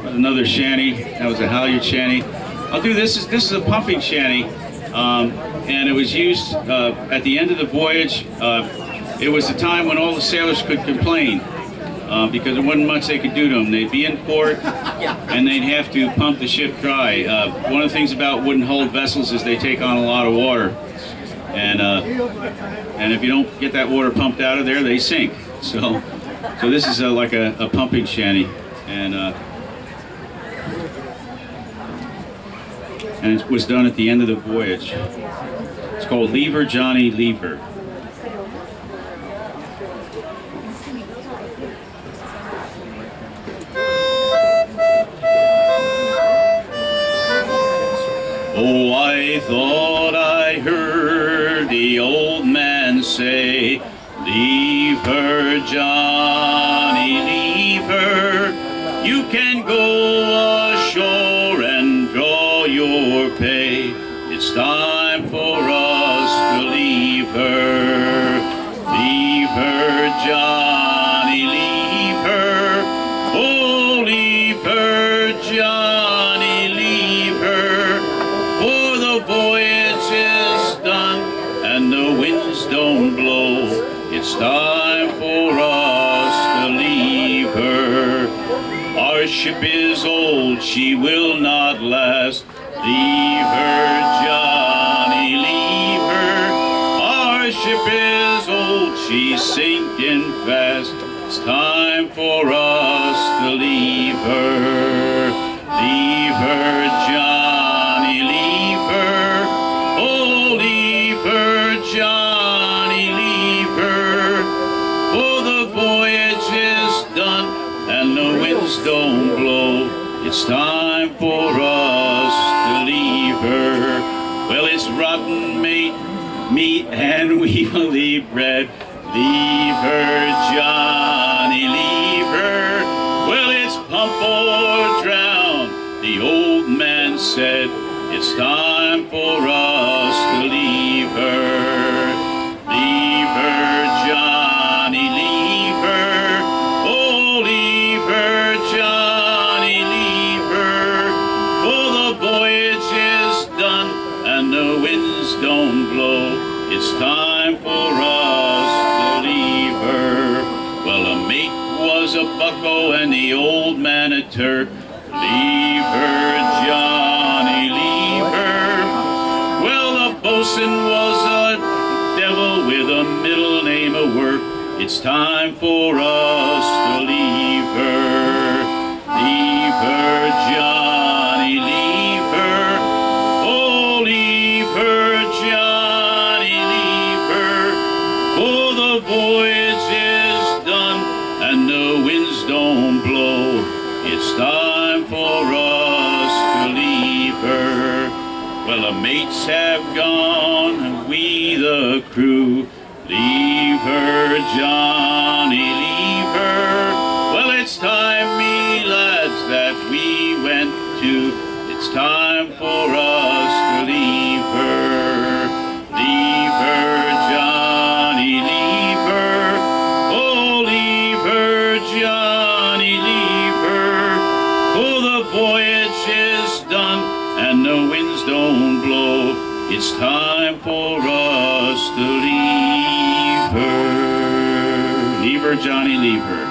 Another shanty. That was a halyard shanty. I'll do this. This is a pumping shanty, and it was used at the end of the voyage. It was the time when all the sailors could complain because there wasn't much they could do to them. They'd be in port, and they'd have to pump the ship dry. One of the things about wooden-hulled vessels is they take on a lot of water, and if you don't get that water pumped out of there, they sink. So this is like a pumping shanty, and it was done at the end of the voyage. It's called Lever, Johnny, Lever. Oh, I thought I heard the old man say, "Leave her, Johnny, leave her. You can go ashore and draw your pay. It's time for us to leave her. Leave her, Johnny, leave her. Oh, leave her, Johnny, leave her. For the voyage is done and the winds don't blow. It's time for us to leave her. Our ship is old, she will not last. Leave her, Johnny, leave her. Our ship is old, she's sinking fast. It's time for us to leave her. Leave her, Johnny, leave her. Oh, leave her, Johnny, leave her. For the voyage is done and the winds don't blow. It's time for us to leave her. Well, it's rotten meat and we will eat bread. Leave her, Johnny, leave her. Well, it's pump or drown, the old man said. It's time for us to leave her. Leave her, Johnny, leave her. Oh, leave her, Johnny, leave her. For the voyage is done and the winds don't blow. It's time for us to leave her. Well, a mate was a bucko and the old man a Turk. Leave her, Johnny, leave her. Well, the bosun was a devil with a middle name of work. It's time for us to leave her. Leave her, Johnny, leave her. Oh, leave her, Johnny, leave her. For the voyage is done and the winds don't blow. It's time for us to leave her. Well, the mates have gone and we the crew. Leave her, Johnny, leave her. Well, it's time, me lads, that we went to. It's time for us to leave her. Leave her, Johnny, leave her. Oh, leave her, Johnny, leave her. For the voyage is done and the winds don't blow. It's time for us to leave her. Leave her, Johnny, leave her.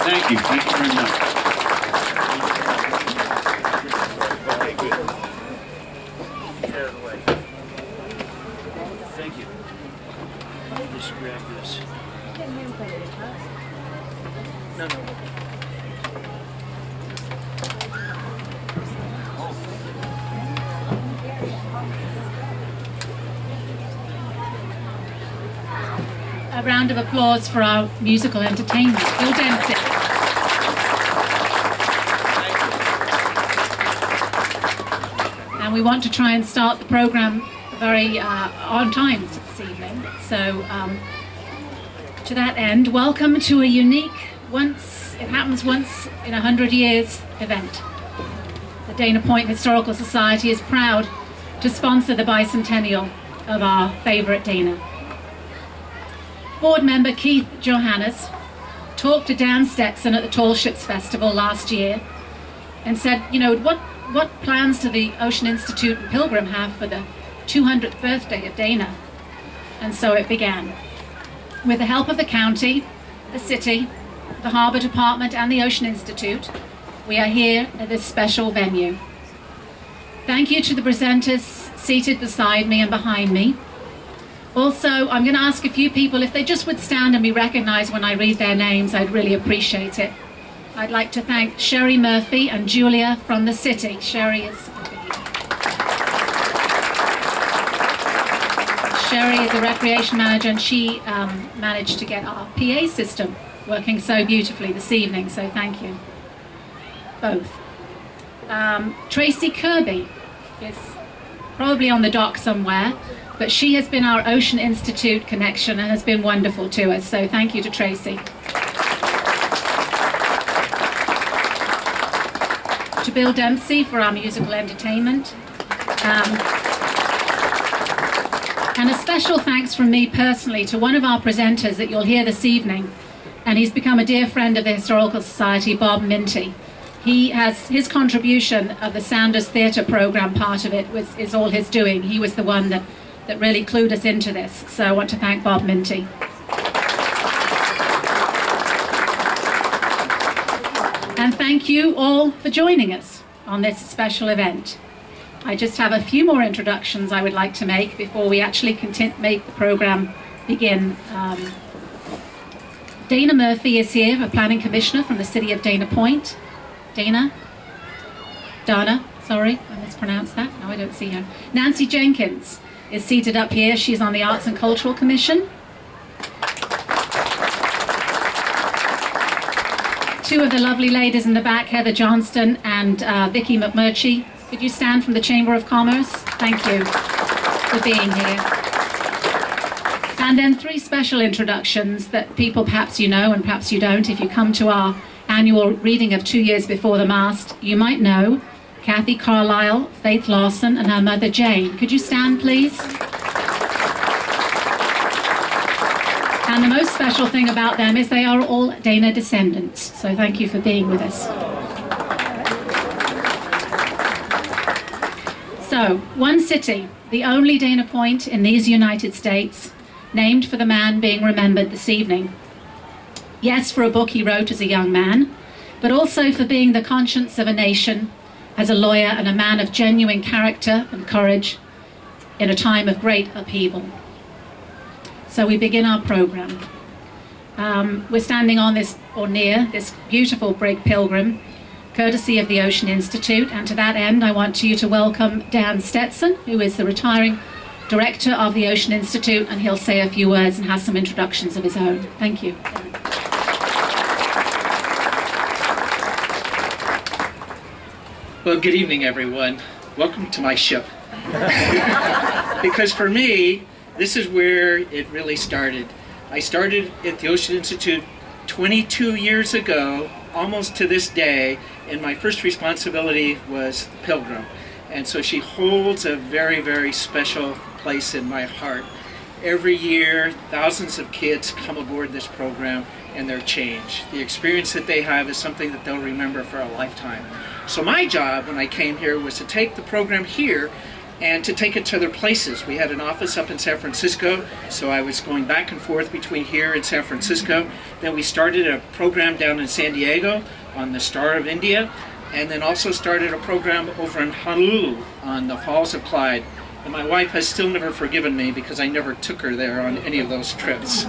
Thank you very much. Thank you. Let me just grab this. No. A round of applause for our musical entertainment, Bill Dempsey. And we want to try and start the program very on time this evening. So to that end, welcome to a unique, it happens once in 100 years event. The Dana Point Historical Society is proud to sponsor the bicentennial of our favourite Dana. Board member Keith Johannes talked to Dan Stetson at the Tall Ships Festival last year and said, you know, what plans do the Ocean Institute and Pilgrim have for the 200th birthday of Dana? And so it began. With the help of the county, the city, the Harbour Department and the Ocean Institute, we are here at this special venue. Thank you to the presenters seated beside me and behind me. Also, I'm going to ask a few people if they just would stand and be recognized when I read their names. I'd really appreciate it. I'd like to thank Sherry Murphy and Julia from the city. Sherry is a recreation manager, and she managed to get our PA system working so beautifully this evening, so thank you both. Tracy Kirby is probably on the dock somewhere, but she has been our Ocean Institute connection and has been wonderful to us, so thank you to Tracy. To Bill Dempsey for our musical entertainment. And a special thanks from me personally to one of our presenters that you'll hear this evening, and he's become a dear friend of the Historical Society, Bob Minty. He has his contribution of the Sanders Theatre program, part of it is all his doing. He was the one that really clued us into this, so I want to thank Bob Minty. And thank you all for joining us on this special event. I just have a few more introductions I would like to make before we actually make the program begin. Dana Murphy is here, a planning commissioner from the city of Dana Point. Dana, sorry, I mispronounced that. No, I don't see her. Nancy Jenkins is seated up here. She's on the Arts and Cultural Commission. Two of the lovely ladies in the back, Heather Johnston and Vicky McMurchie. Could you stand from the Chamber of Commerce? Thank you for being here. And then three special introductions that people perhaps you know and perhaps you don't. If you come to our annual reading of 2 Years Before the Mast, you might know Kathy Carlisle, Faith Lawson, and her mother Jane. Could you stand, please? And the most special thing about them is they are all Dana descendants. So thank you for being with us. So, one city, the only Dana Point in these United States, named for the man being remembered this evening. Yes, for a book he wrote as a young man, but also for being the conscience of a nation as a lawyer and a man of genuine character and courage in a time of great upheaval. So we begin our program. We're standing on this, or near, this beautiful brig Pilgrim, courtesy of the Ocean Institute, and to that end I want you to welcome Dan Stetson, who is the retiring director of the Ocean Institute, and he'll say a few words and has some introductions of his own. Thank you. Well, good evening, everyone. Welcome to my ship. Because for me, this is where it really started. I started at the Ocean Institute 22 years ago, almost to this day, and my first responsibility was Pilgrim. And so she holds a very, very special place in my heart. Every year, thousands of kids come aboard this program and they're changed. The experience that they have is something that they'll remember for a lifetime. So my job when I came here was to take the program here and to take it to other places. We had an office up in San Francisco, so I was going back and forth between here and San Francisco. Then we started a program down in San Diego on the Star of India, and then also started a program over in Honolulu on the Falls of Clyde. And my wife has still never forgiven me because I never took her there on any of those trips.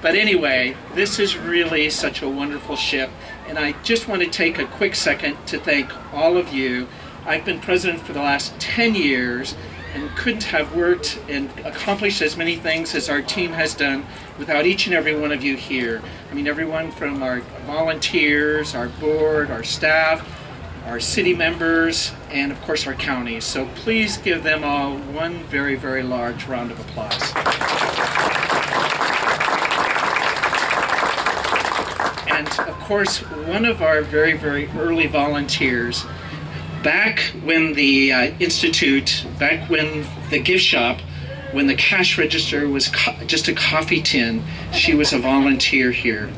But anyway, this is really such a wonderful ship, and I just want to take a quick second to thank all of you. I've been president for the last 10 years and couldn't have worked and accomplished as many things as our team has done without each and every one of you here. I mean, everyone from our volunteers, our board, our staff, our city members, and of course our counties. So please give them all one very, very large round of applause. And of course, one of our very, very early volunteers, back when the Institute, back when the gift shop When the cash register was just a coffee tin, she was a volunteer here.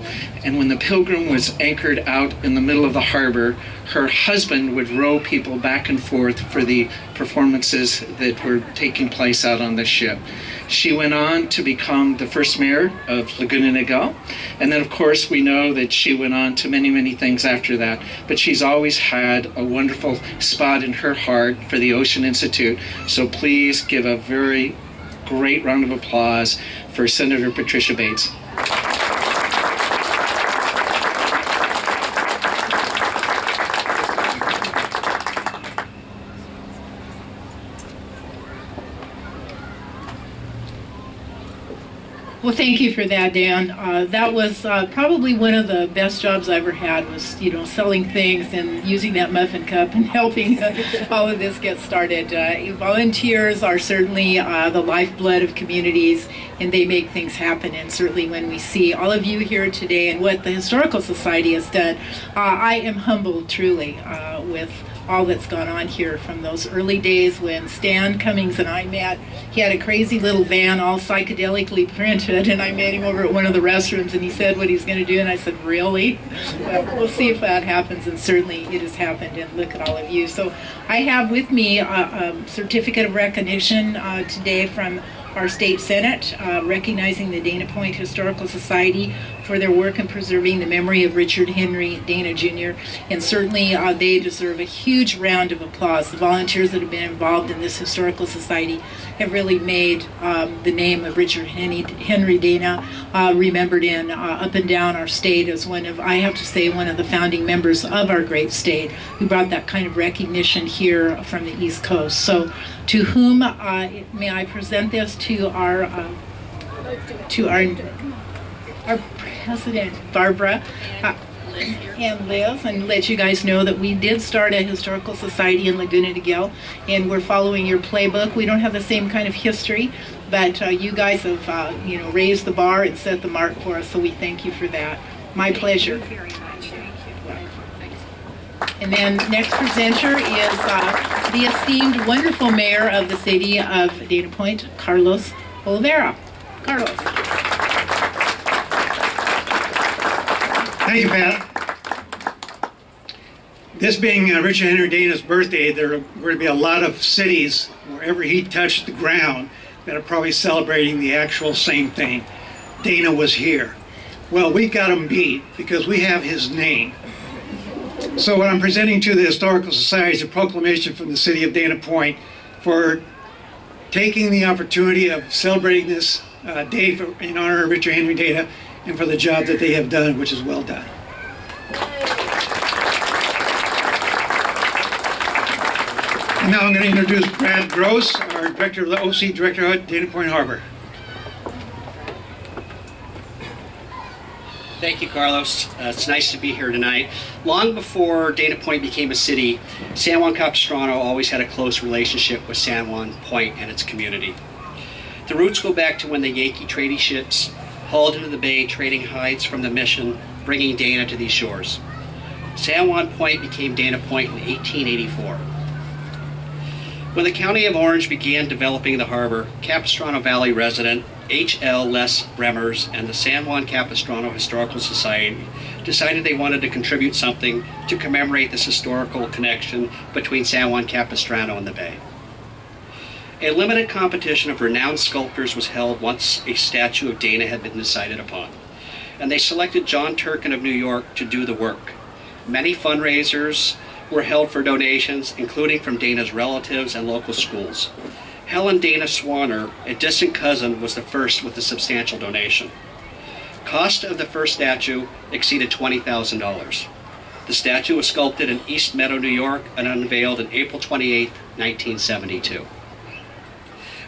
And when the Pilgrim was anchored out in the middle of the harbor, her husband would row people back and forth for the performances that were taking place out on the ship. She went on to become the first mayor of Laguna Niguel. And then, of course, we know that she went on to many, many things after that. But she's always had a wonderful spot in her heart for the Ocean Institute. So please give a very great round of applause for Senator Patricia Bates. Well, thank you for that, Dan. That was probably one of the best jobs I ever had, was, you know, selling things and using that muffin cup and helping all of this get started. Volunteers are certainly the lifeblood of communities, and they make things happen. And certainly when we see all of you here today and what the Historical Society has done, I am humbled truly with all that's gone on here from those early days when Stan Cummings and I met. He had a crazy little van all psychedelically printed, and I met him over at one of the restrooms, and he said what he's going to do, and I said, really? Well, we'll see if that happens, and certainly it has happened, and look at all of you. So I have with me a certificate of recognition today from our state senate, recognizing the Dana Point Historical Society for their work in preserving the memory of Richard Henry Dana Jr. And certainly they deserve a huge round of applause. The volunteers that have been involved in this historical society have really made the name of Richard Henry Dana remembered in up and down our state as one of, I have to say, one of the founding members of our great state, who brought that kind of recognition here from the East Coast. So to whom may I present this to our president, Barbara, and Liz, and let you guys know that we did start a historical society in Laguna Niguel, and we're following your playbook. We don't have the same kind of history, but you guys have you know, raised the bar and set the mark for us, so we thank you for that. My pleasure. Thank you very much. Thank you. And then next presenter is the esteemed, wonderful mayor of the city of Dana Point, Carlos Olivera. Carlos. Thank you, Pat. This being Richard Henry Dana's birthday, there are going to be a lot of cities, wherever he touched the ground, that are probably celebrating the actual same thing. Dana was here. Well, we got him beat because we have his name. So what I'm presenting to the Historical Society is a proclamation from the city of Dana Point for taking the opportunity of celebrating this day in honor of Richard Henry Dana, and for the job that they have done, which is well done. And now I'm going to introduce Brad Gross, our director of the OC Director at Dana Point Harbor. Thank you, Carlos. It's nice to be here tonight. Long before Dana Point became a city, San Juan Capistrano always had a close relationship with San Juan Point and its community. The roots go back to when the Yankee trading ships hauled into the bay, trading hides from the mission, bringing Dana to these shores. San Juan Point became Dana Point in 1884. When the County of Orange began developing the harbor, Capistrano Valley resident H.L. Les Bremers and the San Juan Capistrano Historical Society decided they wanted to contribute something to commemorate this historical connection between San Juan Capistrano and the bay. A limited competition of renowned sculptors was held once a statue of Dana had been decided upon, and they selected John Turkin of New York to do the work. Many fundraisers were held for donations, including from Dana's relatives and local schools. Helen Dana Swanner, a distant cousin, was the first with a substantial donation. Cost of the first statue exceeded $20,000. The statue was sculpted in East Meadow, New York, and unveiled on April 28, 1972.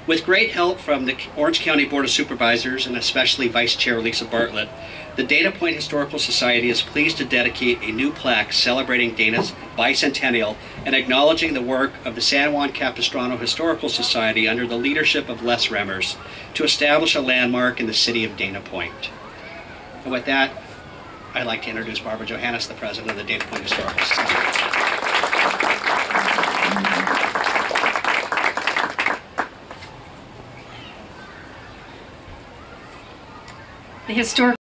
With great help from the Orange County Board of Supervisors and especially Vice Chair Lisa Bartlett, the Dana Point Historical Society is pleased to dedicate a new plaque celebrating Dana's bicentennial and acknowledging the work of the San Juan Capistrano Historical Society under the leadership of Les Remmers to establish a landmark in the city of Dana Point. And with that, I'd like to introduce Barbara Johannes, the president of the Dana Point Historical Society. the historic